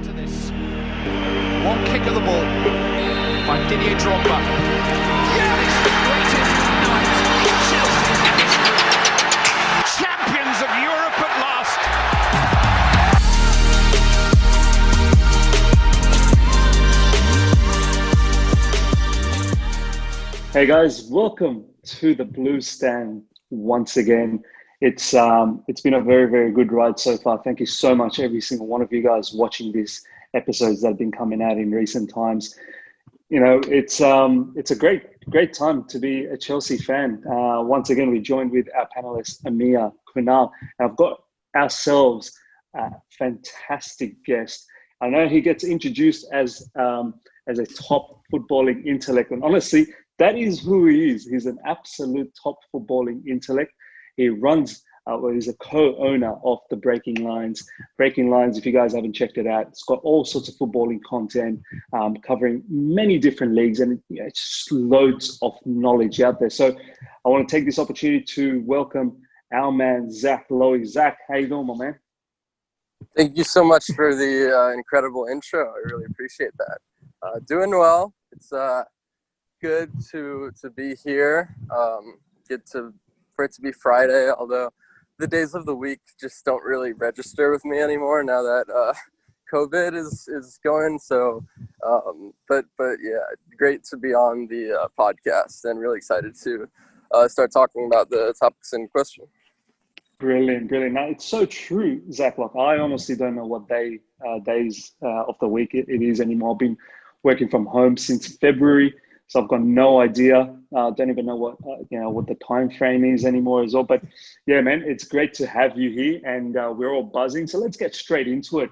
To this one kick of the ball by Didier Drogba. Yeah, it's the greatest night in Chelsea history. Champions of Europe at last. Hey guys, welcome to the Blue Stand once again. It's been a very, very good ride so far. Thank you so much, every single one of you guys watching these episodes that have been coming out in recent times. You know, it's a great time to be a Chelsea fan. Once again, we joined with our panelists Amir, Kunal, and I've got ourselves a fantastic guest. I know he gets introduced as a top footballing intellect, and honestly, that is who he is. He's an absolute top footballing intellect. He runs, he's a co-owner of the Breaking Lines. Breaking Lines, if you guys haven't checked it out, it's got all sorts of footballing content, covering many different leagues, and it's just loads of knowledge out there. So I want to take this opportunity to welcome our man, Zach Lowy. Zach, how you doing, my man? Thank you so much for the incredible intro. I really appreciate that. Doing well. It's good to be here. For it to be Friday, although the days of the week just don't really register with me anymore now that COVID is going. So, but yeah, great to be on the podcast and really excited to start talking about the topics in question. Brilliant. Now, it's so true, Zach. Like, I honestly don't know what days of the week it is anymore. I've been working from home since February. So I've got no idea. Don't even know what the time frame is anymore as well. But yeah, man, it's great to have you here, and we're all buzzing. So let's get straight into it.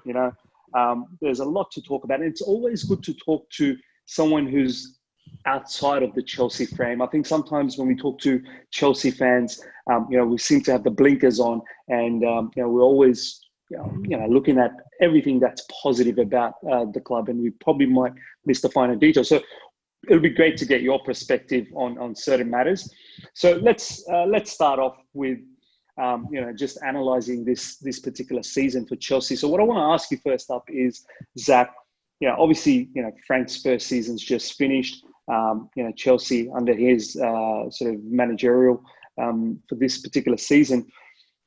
There's a lot to talk about. And it's always good to talk to someone who's outside of the Chelsea frame. I think sometimes when we talk to Chelsea fans, we seem to have the blinkers on, and we're always looking at everything that's positive about the club, and we probably might miss the finer details. So it'll be great to get your perspective on certain matters. So let's start off with just analyzing this particular season for Chelsea. So what I want to ask you first up is, Zach, obviously Frank's first season's just finished. Chelsea under his sort of managerial for this particular season.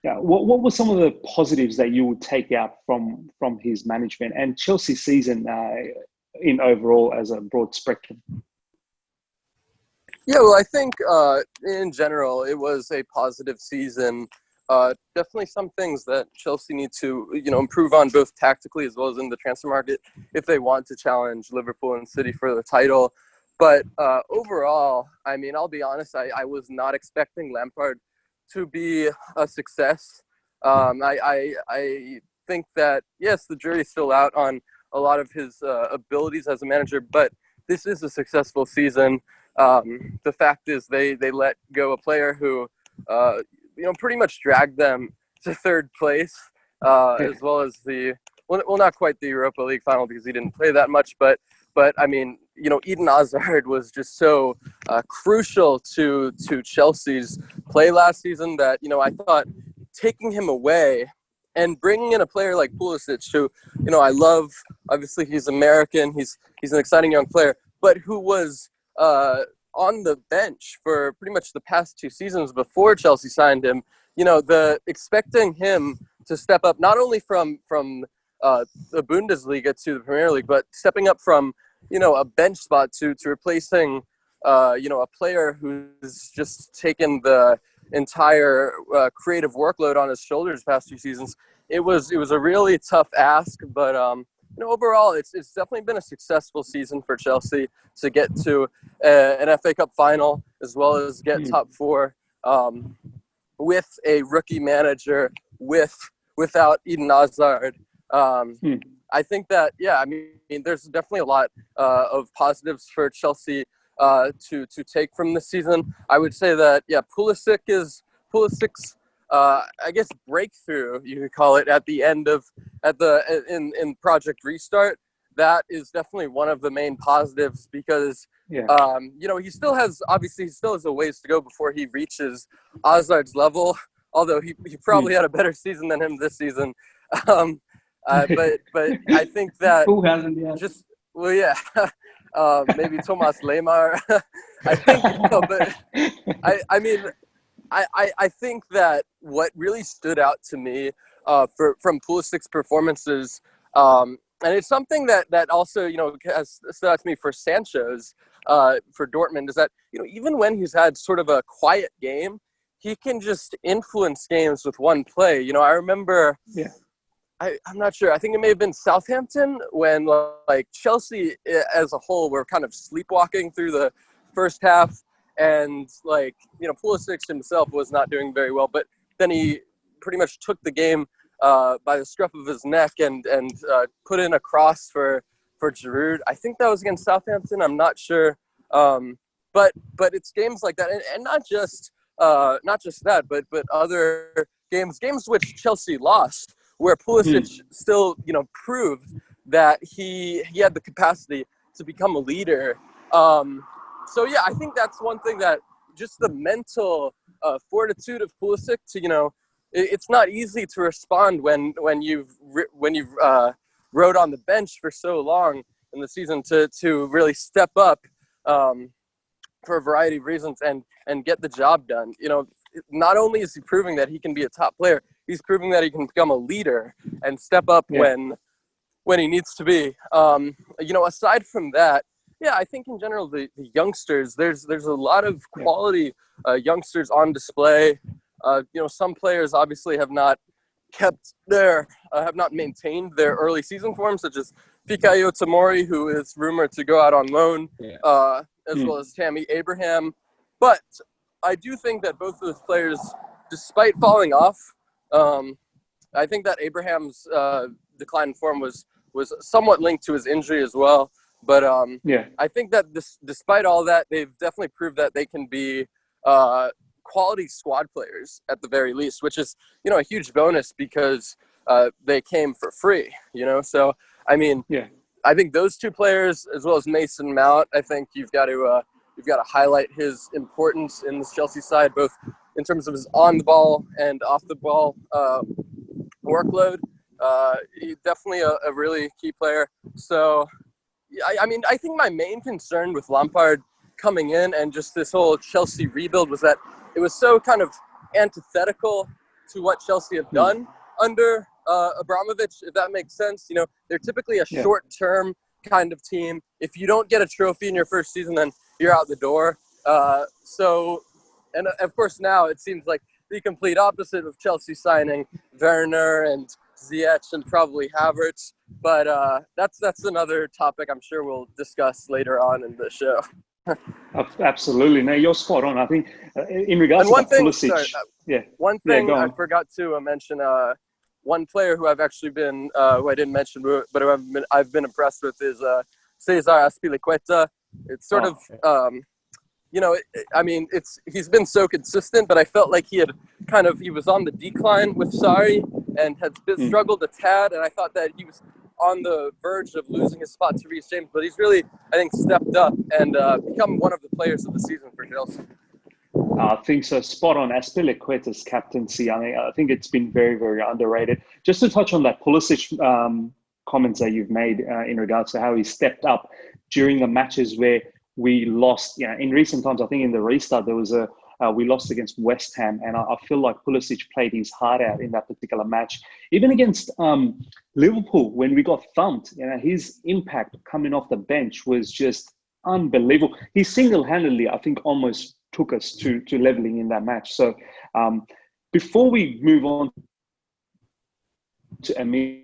What were some of the positives that you would take out from his management and Chelsea's season in overall as a broad spectrum? Yeah, well, I think in general it was a positive season. Definitely some things that Chelsea need to improve on, both tactically as well as in the transfer market, if they want to challenge Liverpool and City for the title. But overall, I mean, I'll be honest, I was not expecting Lampard to be a success. I think that, yes, the jury's still out on a lot of his abilities as a manager, but this is a successful season. The fact is they let go a player who, pretty much dragged them to third place, as well as not quite the Europa League final because he didn't play that much, but I mean, Eden Hazard was just so crucial to Chelsea's play last season that, I thought taking him away and bringing in a player like Pulisic, who, I love. Obviously, he's American. He's an exciting young player, but who was on the bench for pretty much the past two seasons before Chelsea signed him. Expecting him to step up not only from the Bundesliga to the Premier League, but stepping up from a bench spot to replacing a player who's just taken the entire creative workload on his shoulders past few seasons. It was a really tough ask, but overall it's definitely been a successful season for Chelsea to get to an FA Cup final as well as get top four with a rookie manager without Eden Hazard. I think that, there's definitely a lot of positives for Chelsea to take from this season. I would say that, Pulisic's I guess breakthrough, you could call it, in Project Restart. That is definitely one of the main positives because he still has a ways to go before he reaches Hazard's level. Although he probably had a better season than him this season. But I think that Who hasn't yet? just well, yeah, maybe Thomas Lemar. I think, but I mean, I think that what really stood out to me from Pulisic's performances, and it's something that also has stood out to me for Sancho's for Dortmund, is that even when he's had sort of a quiet game, he can just influence games with one play. I remember. Yeah. I'm not sure. I think it may have been Southampton when Chelsea as a whole were kind of sleepwalking through the first half, and Pulisic himself was not doing very well. But then he pretty much took the game by the scruff of his neck and put in a cross for Giroud. I think that was against Southampton. I'm not sure. But it's games like that, and not just that, but other games which Chelsea lost, where Pulisic still, proved that he had the capacity to become a leader. So yeah, I think that's one thing, that just the mental fortitude of Pulisic to, it's not easy to respond when you've rode on the bench for so long in the season to really step up for a variety of reasons and get the job done. Not only is he proving that he can be a top player, he's proving that he can become a leader and step up when he needs to be. Aside from that, I think in general the youngsters, there's a lot of quality youngsters on display. Some players obviously have not maintained their early season form, such as Fikayo Tomori, who is rumored to go out on loan, as well as Tammy Abraham. But I do think that both of those players, despite falling off, I think that Abraham's decline in form was somewhat linked to his injury as well. But I think that despite all that, they've definitely proved that they can be quality squad players at the very least, which is a huge bonus because they came for free. So I mean, I think those two players, as well as Mason Mount, I think you've got to highlight his importance in this Chelsea side, both in terms of his on the ball and off the ball workload. He's definitely a really key player. So, I mean, I think my main concern with Lampard coming in and just this whole Chelsea rebuild was that it was so kind of antithetical to what Chelsea have done under Abramovich, if that makes sense. They're typically a short-term kind of team. If you don't get a trophy in your first season, then you're out the door. And of course now it seems like the complete opposite of Chelsea signing Werner and Ziyech and probably Havertz. But that's another topic I'm sure we'll discuss later on in the show. Absolutely. No, you're spot on. I think in regards to Pulisic, one thing I forgot to mention. One player who I've actually been, who I didn't mention, but who I've been impressed with is Cesar Azpilicueta. It's sort of, he's been so consistent, but I felt like he was on the decline with Sarri and had struggled a tad, and I thought that he was on the verge of losing his spot to Reece James, but he's really, I think, stepped up and become one of the players of the season for Chelsea. I think so. Spot on. Azpilicueta's captaincy, I think it's been very, very underrated. Just to touch on that Pulisic comments that you've made in regards to how he stepped up during the matches where we lost. In recent times, I think in the restart, there was we lost against West Ham, and I feel like Pulisic played his heart out in that particular match. Even against Liverpool, when we got thumped, his impact coming off the bench was just unbelievable. He single-handedly, I think, almost took us to leveling in that match. So before we move on to Amir's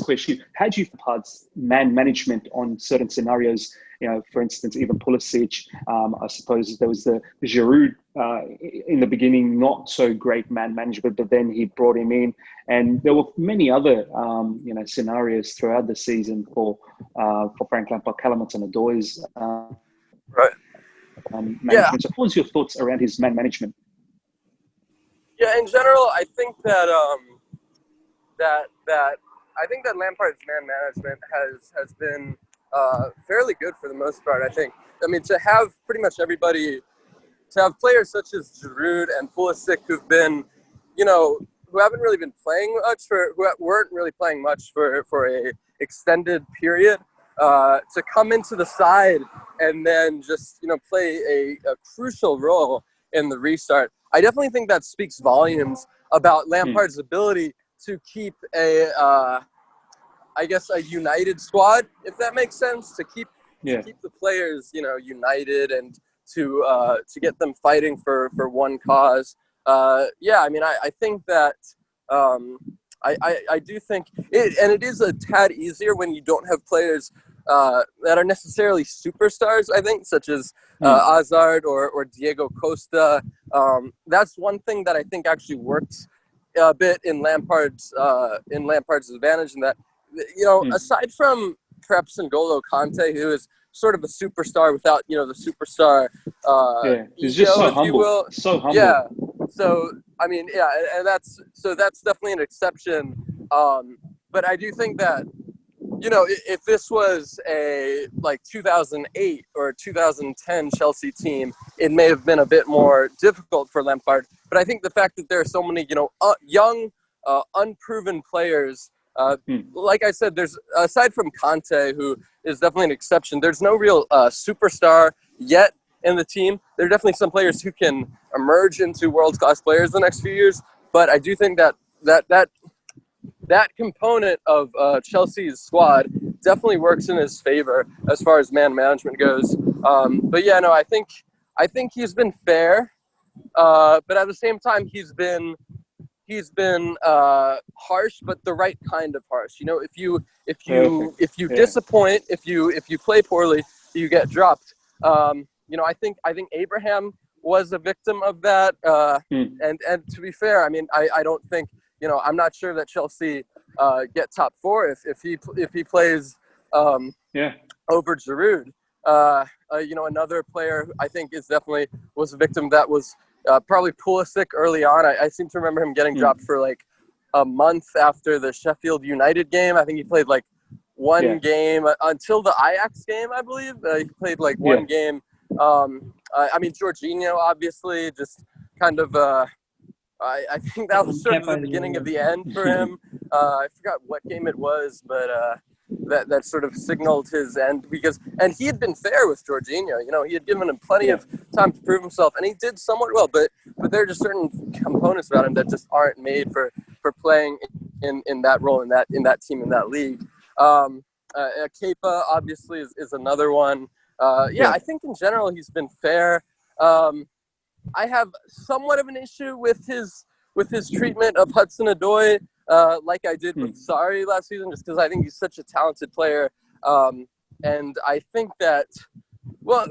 question, how do you find man management on certain scenarios? For instance, even Pulisic, I suppose there was the Giroud in the beginning, not so great man management, but then he brought him in. And there were many other, scenarios throughout the season for Frank Lampard, Hudson-Odoi's management. So what was your thoughts around his man management? Yeah, in general, I think that that Lampard's man management has been fairly good for the most part. I mean, to have pretty much everybody, to have players such as Giroud and Pulisic who've been, haven't really been playing much who weren't really playing much for a extended period to come into the side and then just play a crucial role in the restart. I definitely think that speaks volumes about Lampard's ability to keep a united squad, if that makes sense, to keep the players, united and to get them fighting for one cause. I think that I do think it, and it is a tad easier when you don't have players that are necessarily superstars, I think, such as Hazard or Diego Costa. That's one thing that I think actually works a bit in Lampard's advantage, in that, aside from perhaps N'Golo Kante, who is sort of a superstar without, the superstar he's ego, just so if humble. you will. So humble. Yeah. So, and that's definitely an exception. But I do think that, if this was a 2008 or 2010 Chelsea team, it may have been a bit more difficult for Lampard. But I think the fact that there are so many, young, unproven players, like I said, there's, aside from Conte, who is definitely an exception, there's no real superstar yet in the team. There are definitely some players who can emerge into world-class players the next few years. But I do think that component of Chelsea's squad definitely works in his favor as far as man management goes. I think he's been fair, but at the same time he's been harsh, but the right kind of harsh. If you disappoint, if you play poorly, you get dropped. I think Abraham was a victim of that. And to be fair, I don't think, I'm not sure that Chelsea get top four if he plays over Giroud. Another player I think was a victim that was probably Pulisic early on. I seem to remember him getting dropped for a month after the Sheffield United game. I think he played one game until the Ajax game, I believe. He played one game. Jorginho, obviously, just kind of I think that was sort of the beginning of the end for him. I forgot what game it was, but that sort of signaled his end, and he had been fair with Jorginho. He had given him plenty of time to prove himself, and he did somewhat well. But there are just certain components about him that just aren't made for playing in that role, in that team, in that league. Kepa obviously is another one. I think in general he's been fair. I have somewhat of an issue with his treatment of Hudson-Odoi, like I did with Sarri last season, just because I think he's such a talented player. And I think that,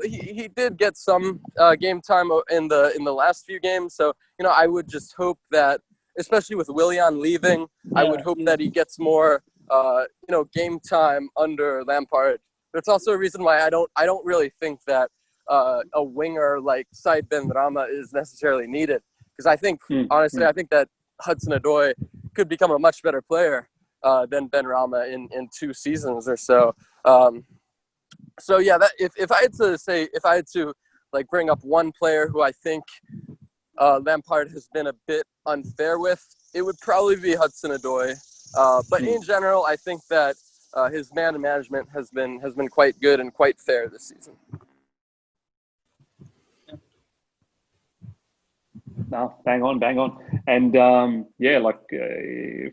he did get some game time in the last few games. So, I would just hope that, especially with Willian leaving, I would hope that he gets more, game time under Lampard. But it's also a reason why I don't really think that a winger like Said Benrahma is necessarily needed, because I think honestly I think that Hudson-Odoi could become a much better player than Benrahma in 2 seasons or so. That if I had to bring up one player who I think Lampard has been a bit unfair with, it would probably be Hudson-Odoi. But in general, I think that his man management has been quite good and quite fair this season. No, bang on. And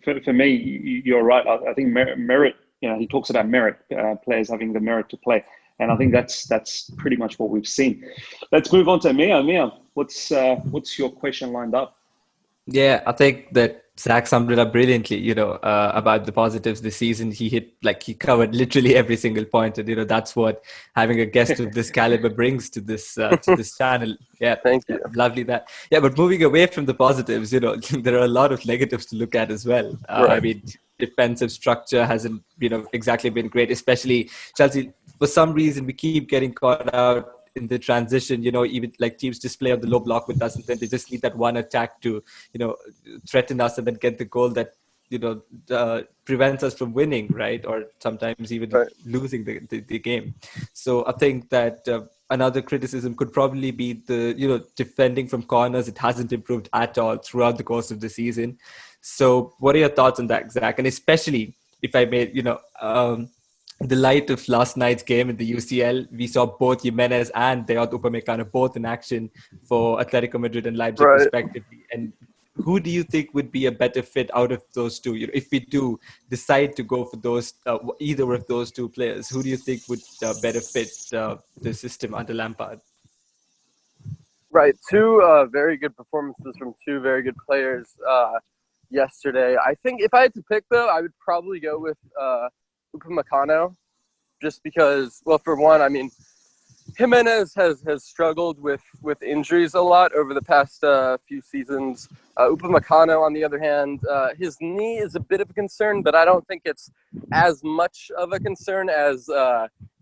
for me, you're right. I think merit. He talks about merit, players having the merit to play, and I think that's pretty much what we've seen. Let's move on to Mia. Mia, what's your question lined up? Yeah, I think that Zach summed it up brilliantly, about the positives this season. He covered literally every single point. And, that's what having a guest of this caliber brings to this channel. Yeah, thank you. Lovely that. Yeah, but moving away from the positives, there are a lot of negatives to look at as well. Right. Defensive structure hasn't, exactly been great, especially Chelsea. For some reason, we keep getting caught out in the transition, even teams just play on the low block with us, and then they just need that one attack to, threaten us and then get the goal that, prevents us from winning, right? Or sometimes even losing the game. So I think that another criticism could probably be the, defending from corners. It hasn't improved at all throughout the course of the season. So what are your thoughts on that, Zach? And especially if I may, the light of last night's game in the UCL, we saw both Gimenez and Upamecano both in action for Atletico Madrid and Leipzig respectively. And who do you think would be a better fit out of those two? If we do decide to go for those, either of those two players, who do you think would better fit the system under Lampard? Right, two very good performances from two very good players yesterday. I think if I had to pick, though, I would probably go with Upamecano, just because, well, for one, I mean, Gimenez has struggled with injuries a lot over the past few seasons. Upamecano, on the other hand, his knee is a bit of a concern, but I don't think it's as much of a concern as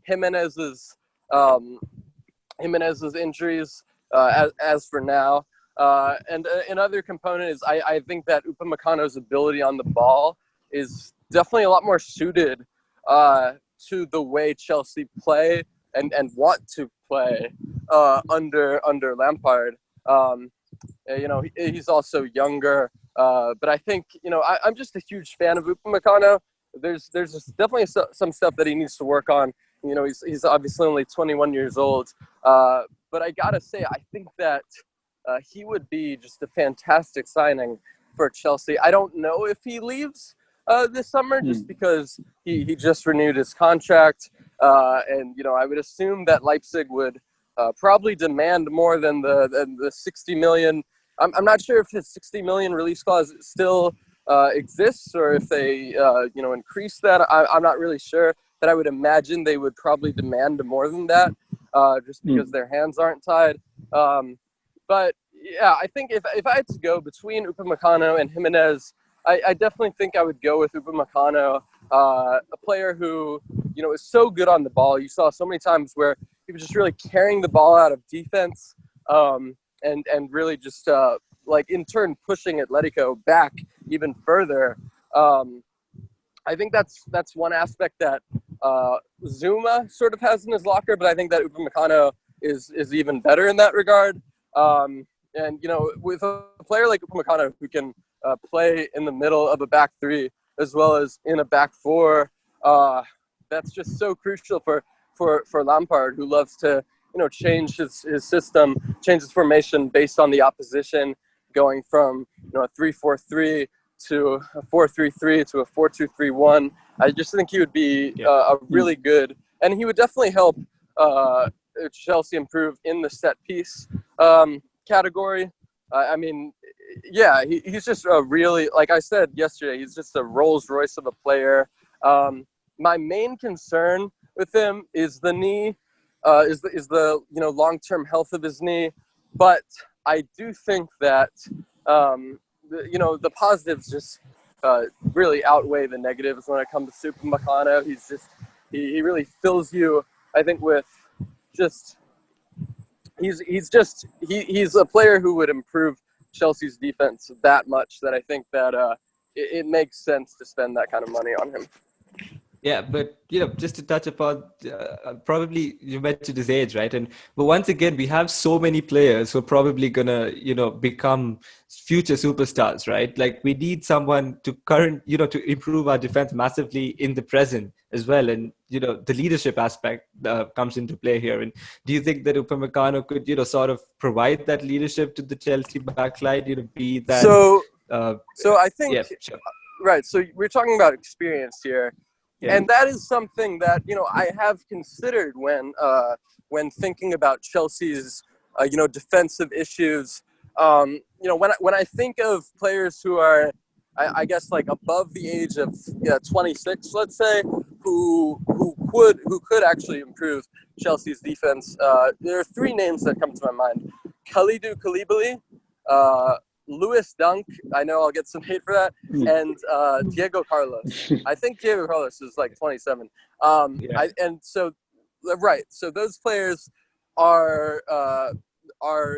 Gimenez's injuries as for now. And another component is I think that Upamecano's ability on the ball is definitely a lot more suited to the way Chelsea play and want to play under Lampard. He's also younger, but I think I'm just a huge fan of Upamecano. There's definitely some stuff that he needs to work on. He's obviously only 21 years old, but I gotta say I think that he would be just a fantastic signing for Chelsea. I don't know if he leaves this summer, just because he just renewed his contract. And I would assume that Leipzig would probably demand more than the 60 million. I'm not sure if his 60 million release clause still exists, or if they increase that. I'm not really sure, but I would imagine they would probably demand more than that, just because their hands aren't tied. But yeah, I think if I had to go between Upamecano and Gimenez, I definitely think I would go with Upamecano, a player who, is so good on the ball. You saw so many times where he was just really carrying the ball out of defense, and really just in turn pushing Atletico back even further. I think that's one aspect that Zuma sort of has in his locker, but I think that Upamecano is even better in that regard. And with a player like Upamecano who can play in the middle of a back three as well as in a back four, that's just so crucial for Lampard, who loves to change his system, change his formation based on the opposition, going from a 3-4-3 to a 4-3-3 to a 4-2-3-1. I just think he would be a really good, and he would definitely help Chelsea improve in the set piece category. He's just a really, like I said yesterday, he's just a Rolls Royce of a player. My main concern with him is the knee, is the long-term health of his knee. But I do think that the positives just really outweigh the negatives when it comes to Upamecano. He's just he really fills you, I think, with just. He's a player who would improve Chelsea's defense that much that I think that it makes sense to spend that kind of money on him. Yeah, but just to touch upon, probably you mentioned his age, right? But once again, we have so many players who are probably gonna, become future superstars, right? Like we need someone to to improve our defense massively in the present as well, and the leadership aspect comes into play here. And do you think that Upamecano could, sort of provide that leadership to the Chelsea backline? Be that. So I think sure. Right. So we're talking about experience here. Yeah. And that is something that, I have considered when thinking about Chelsea's, defensive issues. When I think of players who are, I guess, like above the age of 26, let's say, who could actually improve Chelsea's defense, there are three names that come to my mind: Kalidou Koulibaly, Lewis Dunk, I know I'll get some hate for that, and Diego Carlos. I think Diego Carlos is like 27. So those players are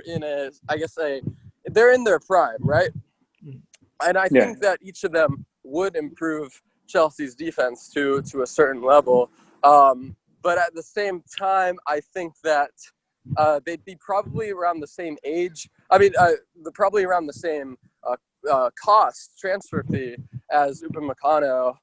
in they're in their prime, right? And I think that each of them would improve Chelsea's defense to a certain level. But at the same time, I think that they'd be probably around the same age. I mean, probably around the same cost transfer fee as Upamecano.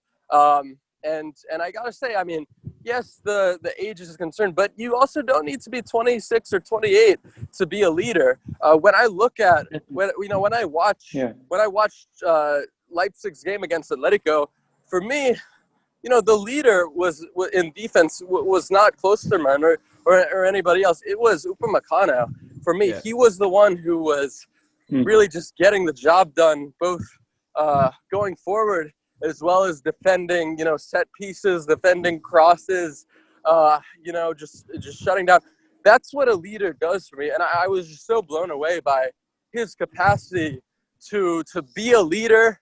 And I gotta say, I mean, yes, the age is a concern, but you also don't need to be 26 or 28 to be a leader. When I look at when I watched Leipzig's game against Atletico, for me, the leader was in defense was not Klosterman or anybody else. It was Upamecano. For me, he was the one who was really just getting the job done, both going forward as well as defending, set pieces, defending crosses, just shutting down. That's what a leader does for me. And I was just so blown away by his capacity to be a leader,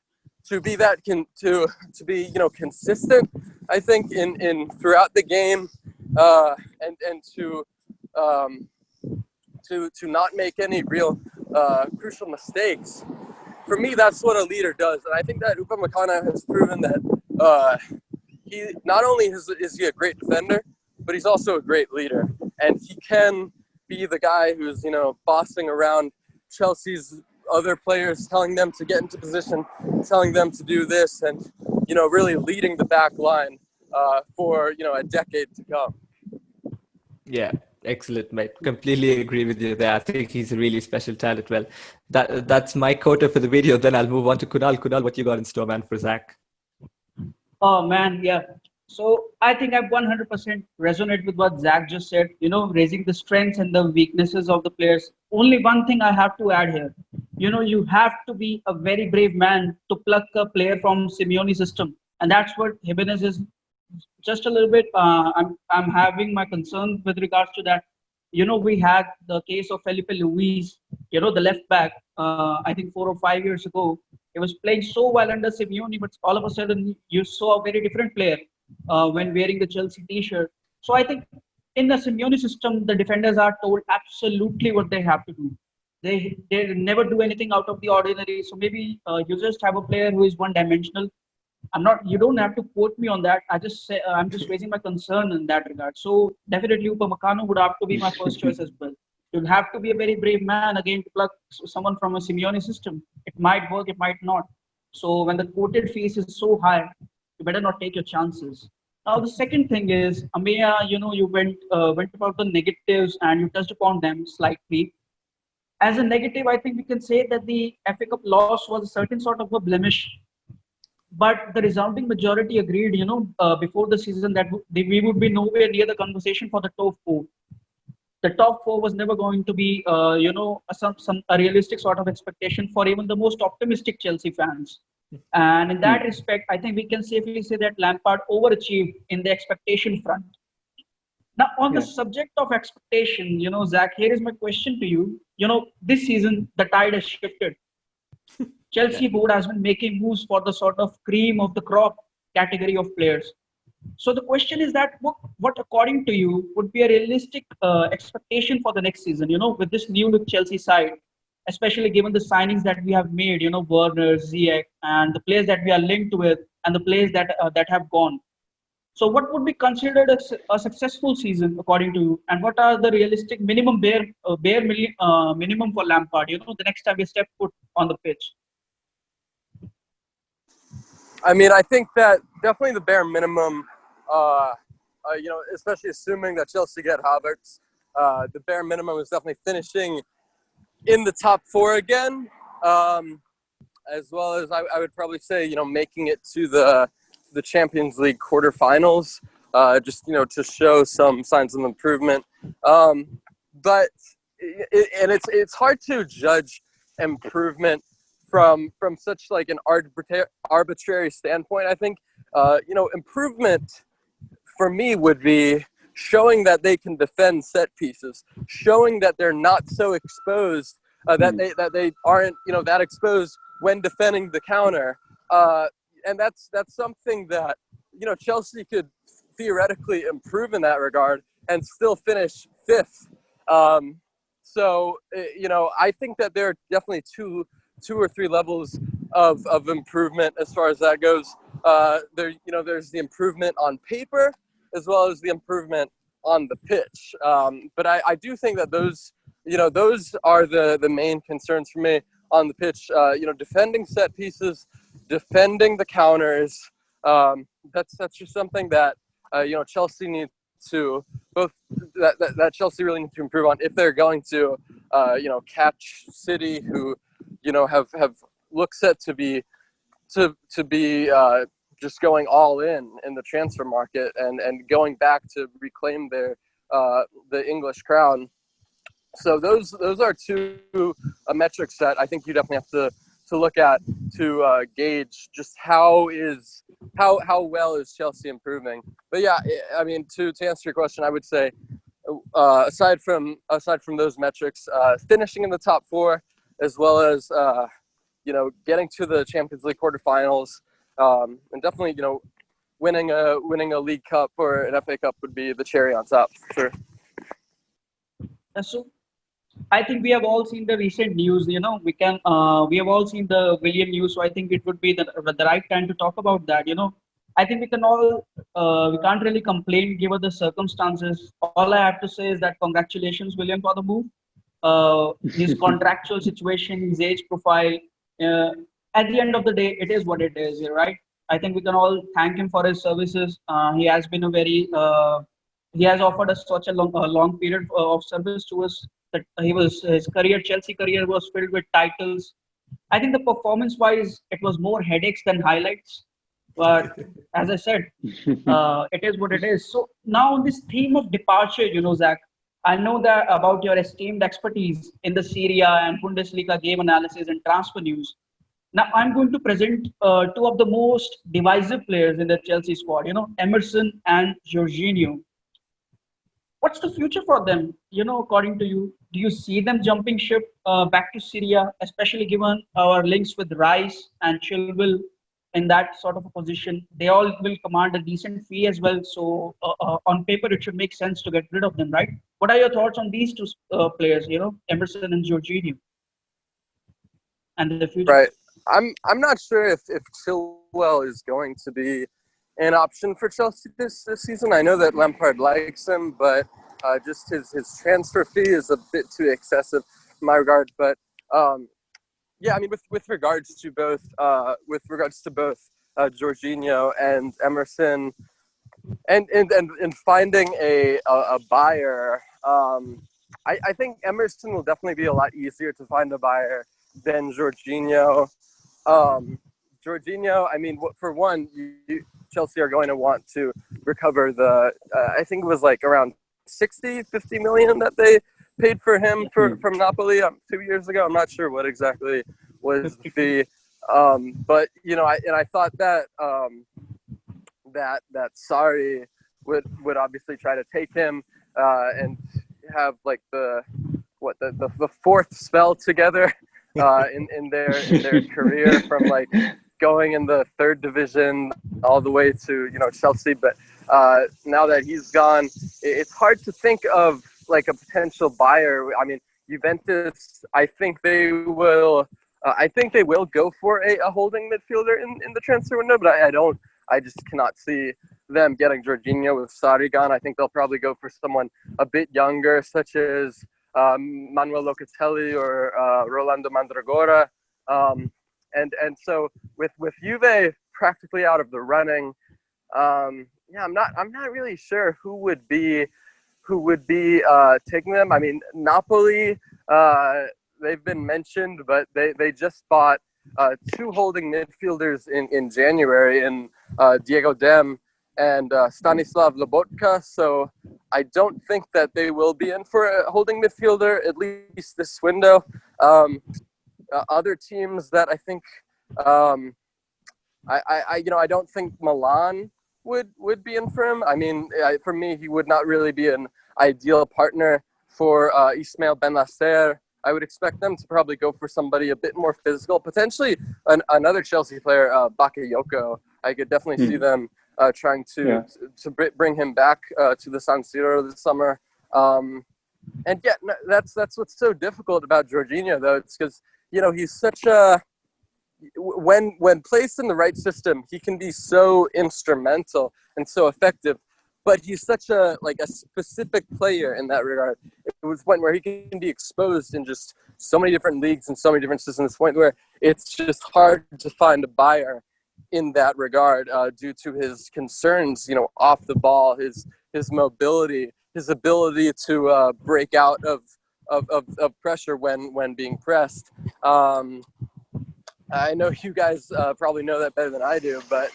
to be to be consistent. I think in throughout the game, and to not make any real crucial mistakes. For me, that's what a leader does, and I think that Upamecano has proven that he not only is he a great defender, but he's also a great leader, and he can be the guy who's bossing around Chelsea's other players, telling them to get into position, telling them to do this, and really leading the back line for a decade to come. Yeah. Excellent, mate. Completely agree with you there. I think he's a really special talent. Well, that's my quota for the video. Then I'll move on to Kunal. Kunal, what you got in store, man, for Zach? Oh, man, yeah. So I think I 100% resonate with what Zach just said, raising the strengths and the weaknesses of the players. Only one thing I have to add here. You have to be a very brave man to pluck a player from Simeone's system. And that's what Gimenez is. Just a little bit, I'm having my concerns with regards to that. We had the case of Felipe Luis, the left back, I think 4 or 5 years ago. He was playing so well under Simeone, but all of a sudden you saw a very different player when wearing the Chelsea t-shirt. So I think in the Simeone system, the defenders are told absolutely what they have to do. They never do anything out of the ordinary. So maybe you just have a player who is one-dimensional. You don't have to quote me on that. I'm just raising my concern in that regard. So definitely Upamecano would have to be my first choice as well. You'll have to be a very brave man again to pluck someone from a Simeone system. It might work, it might not. So when the quoted fees is so high, you better not take your chances. Now the second thing is, Ameya, you went about the negatives and you touched upon them slightly. As a negative, I think we can say that the FA Cup loss was a certain sort of a blemish. But the resounding majority agreed, before the season that we would be nowhere near the conversation for the top 4. The top 4 was never going to be, a realistic sort of expectation for even the most optimistic Chelsea fans. And in that respect, I think we can safely say that Lampard overachieved in the expectation front. Now, on the subject of expectation, Zach, here is my question to you. This season, the tide has shifted. Chelsea board has been making moves for the sort of cream of the crop category of players. So the question is that what according to you would be a realistic expectation for the next season, with this new look Chelsea side, especially given the signings that we have made, Werner, Ziyech, and the players that we are linked with and the players that have gone. So what would be considered a successful season according to you, and what are the realistic minimum minimum for Lampard, the next time we step foot on the pitch? I mean, I think that definitely the bare minimum, especially assuming that Chelsea get Havertz, the bare minimum is definitely finishing in the top 4 again, as well as I would probably say, making it to the Champions League quarterfinals, just, to show some signs of improvement. But it's hard to judge improvement from such like an arbitrary standpoint. I think, improvement for me would be showing that they can defend set pieces, showing that they're not so exposed, that they aren't, that exposed when defending the counter. And that's something that, Chelsea could theoretically improve in that regard and still finish 5th. So, I think that there are definitely two or three levels of improvement as far as that goes. There's the improvement on paper as well as the improvement on the pitch. But I do think that those are the main concerns for me. on the pitch. Defending set pieces, defending the counters. That's just something that Chelsea needs to that Chelsea really need to improve on if they're going to catch City, who have look set to be just going all in the transfer market and going back to reclaim their the English crown. So those are two metrics that I think you definitely have to look at to gauge just how well is Chelsea improving. But yeah, I mean, to answer your question, I would say aside from those metrics, finishing in the top four, as well as getting to the Champions League quarterfinals, and definitely winning a League Cup or an FA Cup would be the cherry on top for sure. So I think we have all seen the recent news. We have all seen the William news. So I think it would be the right time to talk about that. I think we can't really complain given the circumstances. All I have to say is that congratulations, William, for the move. His contractual situation, his age profile. At the end of the day, it is what it is, right? I think we can all thank him for his services. He has been he has offered us such a long period of service to us. That his Chelsea career was filled with titles. I think the performance-wise, it was more headaches than highlights. But as I said, it is what it is. So now on this theme of departure, Zach, I know that about your esteemed expertise in the Serie A and Bundesliga game analysis and transfer news. Now I'm going to present two of the most divisive players in the Chelsea squad, Emerson and Jorginho. What's the future for them, according to you? Do you see them jumping ship back to Syria, especially given our links with Rice and Chilwell in that sort of a position? They all will command a decent fee as well. So on paper, it should make sense to get rid of them, right? What are your thoughts on these two players, Emerson and Jorginho, and the future? Right. I'm not sure if Chilwell is going to be an option for Chelsea this season. I know that Lampard likes him, but just his transfer fee is a bit too excessive in my regard. But yeah, I mean, with regards to both Jorginho and Emerson, and finding a buyer, I think Emerson will definitely be a lot easier to find a buyer than Jorginho. Jorginho, I mean, for one, Chelsea are going to want to recover I think it was like around 50 million that they paid for him from Napoli 2 years ago. I'm not sure what exactly was the fee. But, I thought that that Sarri would obviously try to take him and have like the fourth spell together in their career, from like going in the third division all the way to Chelsea. But now that he's gone, it's hard to think of like a potential buyer. I mean, Juventus, I think they will go for a holding midfielder in the transfer window, but I just cannot see them getting Jorginho with Sarri gone. I think they'll probably go for someone a bit younger, such as Manuel Locatelli or Rolando Mandragora. And so with Juve practically out of the running, I'm not really sure who would be taking them. I mean, Napoli, they've been mentioned, but they just bought two holding midfielders in January, in Diego Dem and Stanislav Lobotka. So I don't think that they will be in for a holding midfielder, at least this window. Other teams that I think, I don't think Milan would be in for him. I mean, for me, he would not really be an ideal partner for Ismail Benacer. I would expect them to probably go for somebody a bit more physical, potentially another Chelsea player, Bakayoko. I could definitely see them trying to bring him back to the San Siro this summer. And yeah, that's what's so difficult about Jorginho, though. It's because he's such a when placed in the right system, he can be so instrumental and so effective. but he's such a specific player in that regard. It was a point where he can be exposed in just so many different leagues and so many different systems. This point where it's just hard to find a buyer in that regard due to his concerns, off the ball, his mobility, his ability to break out of pressure when being pressed. I know you guys probably know that better than I do, but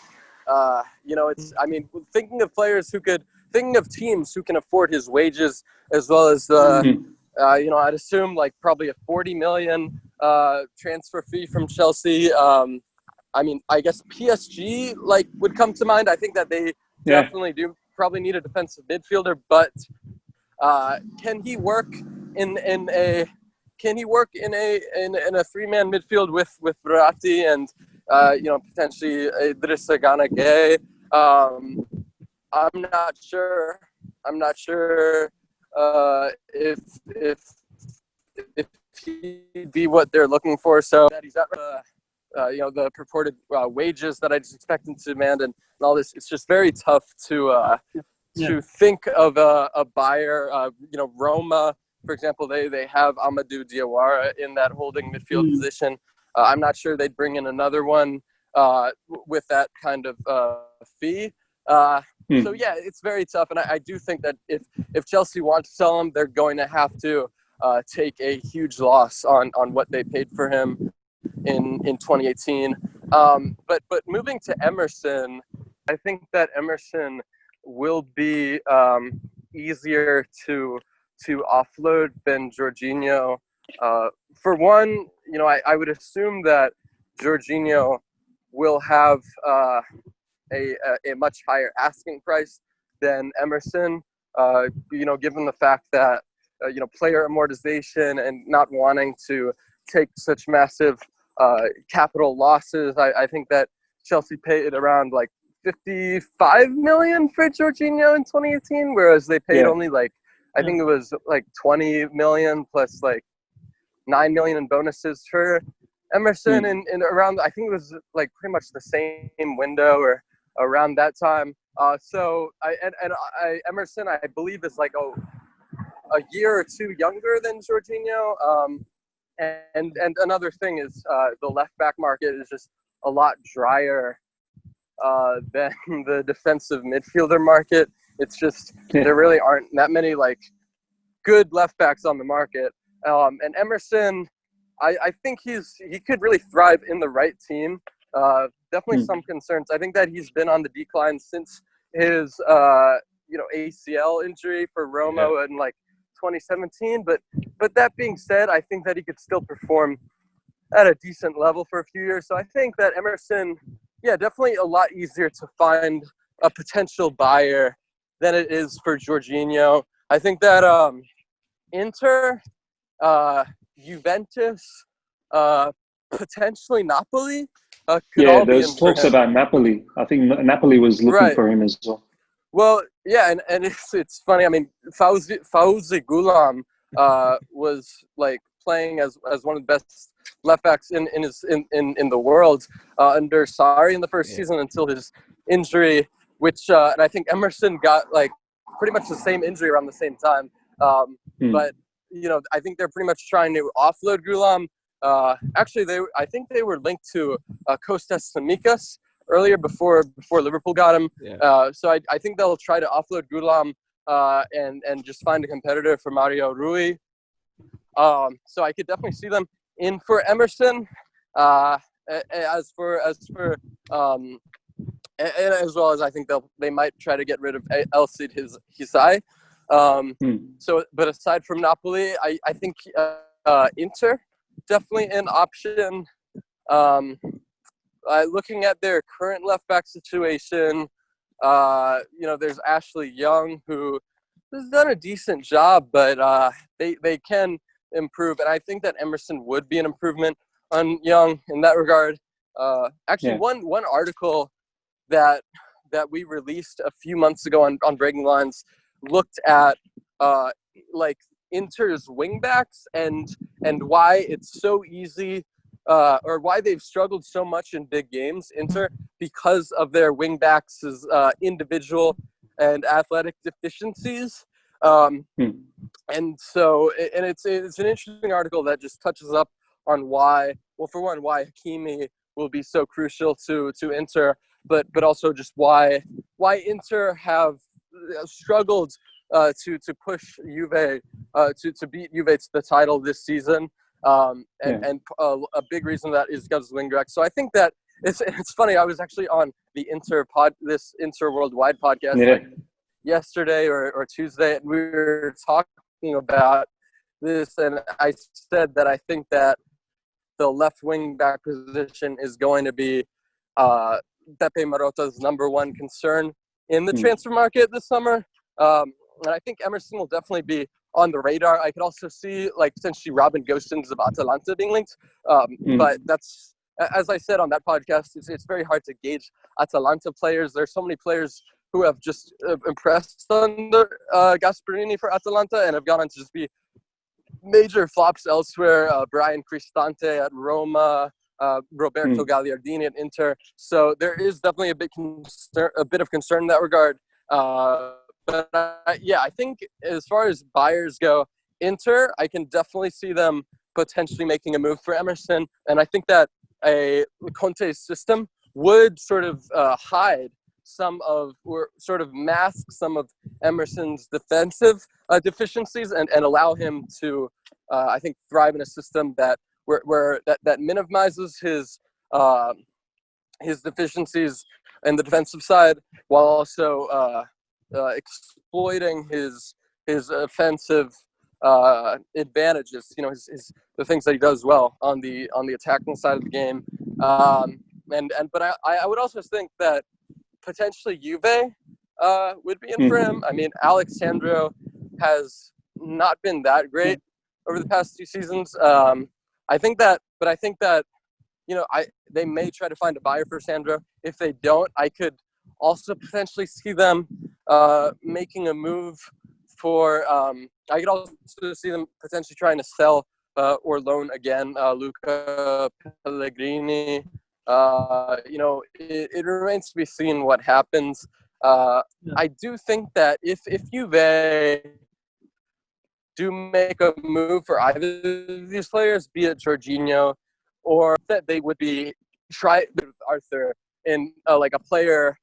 thinking of teams who can afford his wages, as well as I'd assume like probably a 40 million transfer fee from Chelsea. I guess PSG would come to mind. I think that they definitely do probably need a defensive midfielder, but can he work in a three-man midfield with Verratti and potentially Idrissa Gana Gueye? I'm not sure if he'd be what they're looking for. So that he's at the purported wages that I just expect him to demand and all this. It's just very tough to think of a buyer. Roma, for example, they have Amadou Diawara in that holding midfield position. I'm not sure they'd bring in another one with that kind of fee. So yeah, it's very tough, and I do think that if Chelsea want to sell him, they're going to have to take a huge loss on what they paid for him in 2018. But moving to Emerson, I think that Emerson will be easier to offload than Jorginho. For one, I would assume that Jorginho will have a much higher asking price than Emerson, given the fact that, player amortization and not wanting to take such massive capital losses. I think that Chelsea paid around 55 million for Jorginho in 2018, whereas they paid only I think it was 20 million plus 9 million in bonuses for Emerson and around, I think it was pretty much the same window or around that time. Emerson, I believe, is a year or two younger than Jorginho. And another thing is the left back market is just a lot drier than the defensive midfielder market. It's just there really aren't that many good left backs on the market. And Emerson, I think he could really thrive in the right team. Definitely some concerns. I think that he's been on the decline since his ACL injury for Roma in 2017. But that being said, I think that he could still perform at a decent level for a few years. So I think that Emerson, definitely a lot easier to find a potential buyer than it is for Jorginho. I think that Inter, Juventus, potentially Napoli could all be there's talks about Napoli. I think Napoli was looking for him as well. Well, and it's funny. I mean, Fauzi Goulam was playing as one of the best left backs in the world under Sarri in the first season until his injury, which and I think Emerson got pretty much the same injury around the same time. But I think they're pretty much trying to offload Goulam. Actually, I think they were linked to Kostas Tsimikas earlier before Liverpool got him. So I think they'll try to offload Goulam and just find a competitor for Mario Rui. So I could definitely see them in for Emerson. As well as I think they might try to get rid of El Cid Hisai. But aside from Napoli, I think Inter definitely an option. Looking at their current left back situation, there's Ashley Young, who has done a decent job, but they can improve, and I think that Emerson would be an improvement on Young in that regard. One article that we released a few months ago on Breaking Lines looked at Inter's wingbacks and why it's so easy or why they've struggled so much in big games, Inter, because of their wingbacks' individual and athletic deficiencies. And so, and it's an interesting article that just touches up on why, well, for one, why Hakimi will be so crucial to Inter, but also just why Inter have struggled to push Juve to beat Juve to the title this season. And a big reason that is because of Lingrex. So I think that it's funny. I was actually on the this Inter Worldwide podcast like yesterday or Tuesday, and we were talking about this, and I said that I think that the left wing back position is going to be Pepe Marotta's number one concern in the transfer market this summer. And I think Emerson will definitely be on the radar. I could also see like potentially Robin Gosens of Atalanta being linked. But that's, as I said on that podcast, it's very hard to gauge Atalanta players. There's so many players who have just impressed under Gasperini for Atalanta and have gone on to just be major flops elsewhere. Brian Cristante at Roma, Roberto Gagliardini at Inter. So there is definitely a bit of concern in that regard. But I think as far as buyers go, Inter, I can definitely see them potentially making a move for Emerson. And I think that a Conte's system would sort of hide some of, or sort of mask some of Emerson's defensive deficiencies and allow him to, I think, thrive in a system that that minimizes his deficiencies in the defensive side while also exploiting his offensive advantages. You know, the things that he does well on the attacking side of the game. But I would also think that potentially Juve would be in for him. I mean, Alex Sandro has not been that great over the past 2 seasons. I think that, you know, they may try to find a buyer for Sandro. If they don't, I could also potentially see them making a move for. I could also see them potentially trying to sell or loan again Luca Pellegrini. You know, it remains to be seen what happens. I do think that if Juve do make a move for either of these players, be it Jorginho, or that they would be try with Arthur in like a player,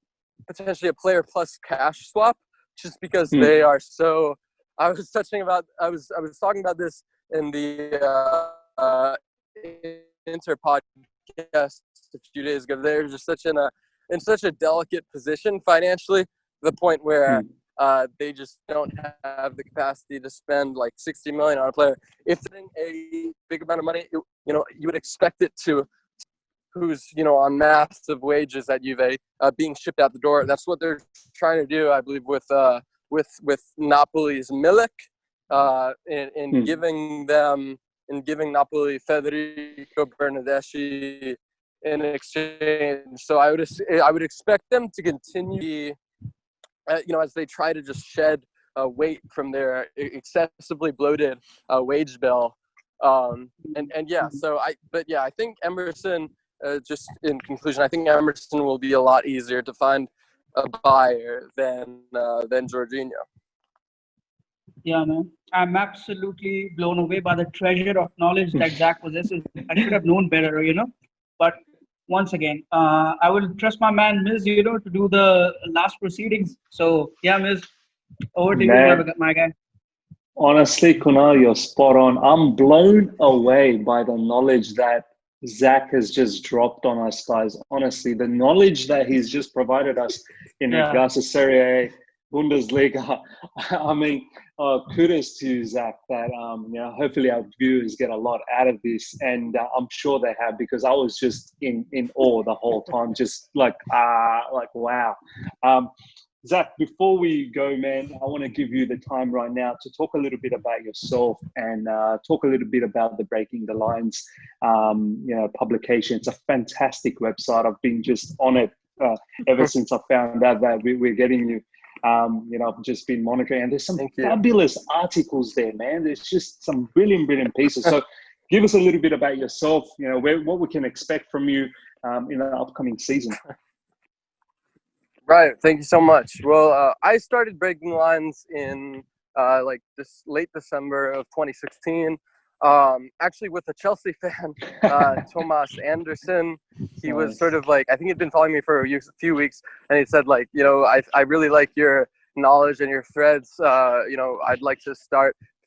potentially a player plus cash swap, just because they are so. I was talking about this in the Inter podcast a few days ago. They're just in such a delicate position financially, the point where they just don't have the capacity to spend like 60 million on a player. If they're a big amount of money, you know, you would expect it to, who's, you know, on massive wages at Juve, being shipped out the door. That's what they're trying to do, I believe, with Napoli's Milik, in giving Napoli Federico Bernardeschi in exchange. So I would expect them to continue, you know, as they try to just shed weight from their excessively bloated wage bill. I think Emerson, just in conclusion, I think Emerson will be a lot easier to find a buyer than Jorginho. Yeah, man. I'm absolutely blown away by the treasure of knowledge that Zach possesses. I should have known better, you know. But once again, I will trust my man Miz, you know, to do the last proceedings. So yeah, Miz, over to you, my guy. Honestly, Kunal, you're spot on. I'm blown away by the knowledge that Zach has just dropped on us, guys. Honestly, the knowledge that he's just provided us in regards to Serie A, Bundesliga. I mean, kudos to Zach that, you know, hopefully our viewers get a lot out of this. And I'm sure they have, because I was just in awe the whole time, just like wow. Zach, before we go, man, I want to give you the time right now to talk a little bit about yourself and talk a little bit about the Breaking the Lines, you know, publication. It's a fantastic website. I've been just on it ever since I found out that we're getting you. You know, I've just been monitoring, and there's some fabulous articles there, man. There's just some brilliant pieces. So give us a little bit about yourself, you know, what we can expect from you in the upcoming season. Right. Thank you so much. Well, I started breaking lines in like this late December of 2016. Actually, with a Chelsea fan, Thomas Anderson. He was Nice. sort of like, I think he'd been following me for a few weeks, and he said like, I really like your knowledge and your threads. I'd like to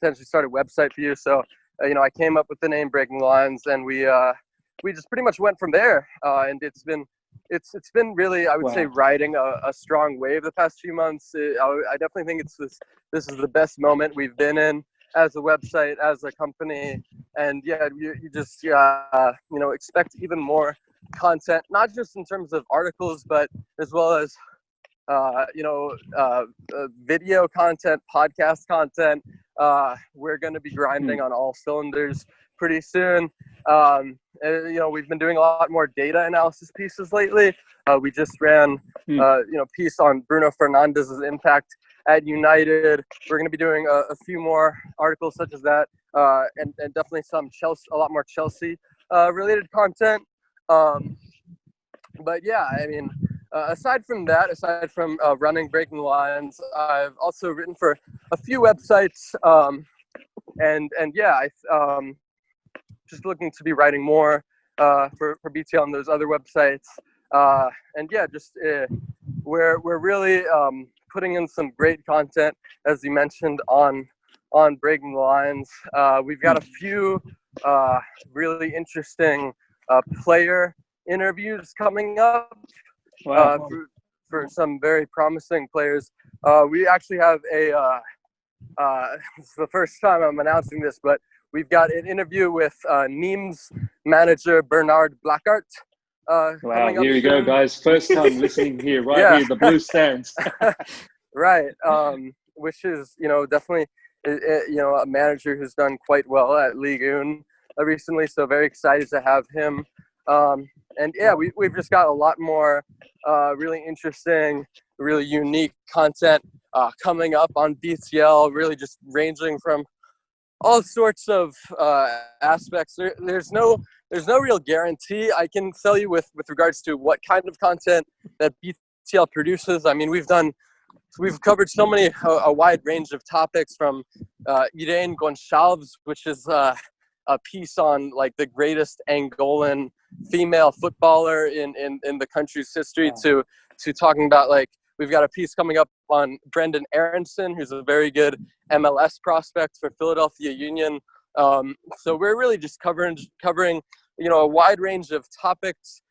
potentially start a website for you. So, I came up with the name Breaking Lines, and we just pretty much went from there. And it's been really, I would say, riding a strong wave the past few months. I definitely think this is the best moment we've been in as a website, as a company. And yeah, you just expect even more content, not just in terms of articles, but as well as video content, podcast content. We're going to be grinding on all cylinders pretty soon. We've been doing a lot more data analysis pieces lately. We just ran, piece on Bruno Fernandes's impact at United. We're going to be doing a few more articles such as that, and definitely a lot more Chelsea related content. But yeah, I mean, aside from running Breaking Lines, I've also written for a few websites, and yeah, I just looking to be writing more for BTL on those other websites, and yeah, we're really putting in some great content, as you mentioned, on Breaking Lines. We've got a few really interesting player interviews coming up for some very promising players. We actually have it's the first time I'm announcing this, but we've got an interview with Nîmes manager Bernard Blackart. Wow, here we go, guys. First time listening here, here, the blue stands. Right, which is, definitely, a manager who's done quite well at Ligue 1 recently, so very excited to have him. And yeah, we've just got a lot more really interesting, really unique content coming up on BTL, really just ranging from all sorts of aspects. There's no real guarantee I can tell you with regards to what kind of content that BTL produces. I mean, we've covered a wide range of topics, from Irene Gonçalves, which is a piece on like the greatest Angolan female footballer in the country's history, to talking about, like, we've got a piece coming up on Brendan Aronson, who's a very good MLS prospect for Philadelphia Union. So we're really just covering a wide range of topics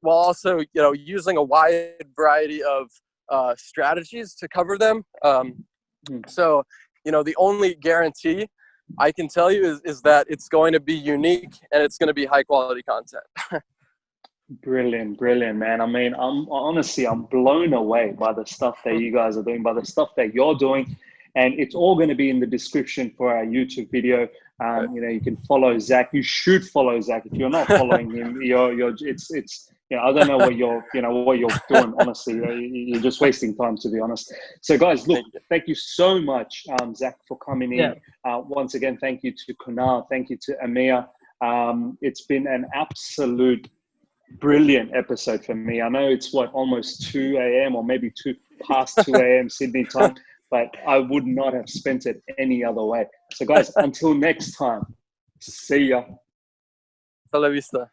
while also using a wide variety of strategies to cover them. So the only guarantee I can tell you is that it's going to be unique and it's going to be high quality content. Brilliant, man. I mean, I'm blown away by the stuff that you guys are doing, by the stuff that you're doing, and it's all going to be in the description for our YouTube video. You can follow Zach. You should follow Zach. If you're not following him, it's I don't know what you're doing. Honestly, you're just wasting time, to be honest. So, guys, look, thank you so much, Zach, for coming in. Once again, thank you to Kunal. Thank you to Amir. It's been an absolute brilliant episode for me. I know it's almost 2 a.m. or maybe past 2 a.m. Sydney time, but I would not have spent it any other way. So, guys, until next time, see ya. Hasta la vista.